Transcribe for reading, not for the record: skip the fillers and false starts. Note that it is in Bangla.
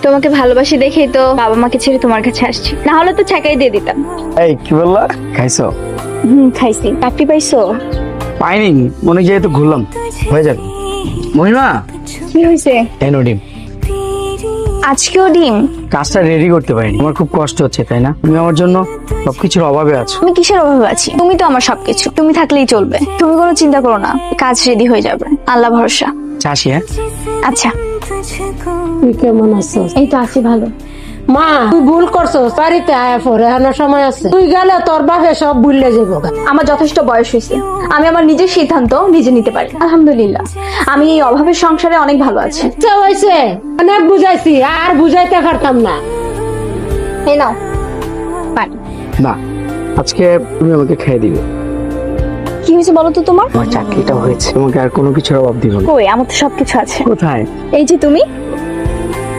তোমাকে ভালোবাসি দেখেই তো বাবা মাকে ছেড়ে তোমার কাছে আসছি, না হলে তো ছাকাই দিয়ে দিতাম। এই কি বললা? খাইছো? খাইছি। চাকরি পাইছো? পাইনি, মনে যেহেতু ঘুরলাম হয়ে যাবে। মহিমা, কি হয়েছে? এনো ডিম। আজকেও ডিম? কাজটা রেডি করতে পারিনি, আমার খুব কষ্ট হচ্ছে তাই না? তুমি আমার জন্য সবকিছুর অভাবে আছো। আমি কিসের অভাবে আছি? তুমি তো আমার সবকিছু, তুমি থাকলেই চলবে। তুমি কোনো চিন্তা করো না, কাজ রেডি হয়ে যাবে, আল্লাহ ভরসা। চাষি, হ্যাঁ? আচ্ছা। তুই কেমন আছো? এই তো আছি ভালো। মা, তুই ভুল করছো, বাড়িতে আয়া পরে এখনো সময় আছে। তুই গেলে তোর বাপে সব ভুললে যাবো। আমার যথেষ্ট বয়স হয়েছে, আমি আমার নিজের সিদ্ধান্ত নিজে নিতে পারি। আলহামদুলিল্লাহ, আমি এই অভাবের সংসারে অনেক ভালো আছি। ইচ্ছা হয়েছে, অনেক বুঝাইছি, আর বুঝাইতে পারতাম না। এই নাও পানি। না, আজকে তুমি আমাকে খেয়ে দিবে। কি হয়েছে বলো তো তোমার? আমার চাকরিটা হয়েছে, তোমাকে আর কোনো কিছুর অভাব দিব না। কই, আমার তো সবকিছু আছে। কোথায়? এই যে তুমি।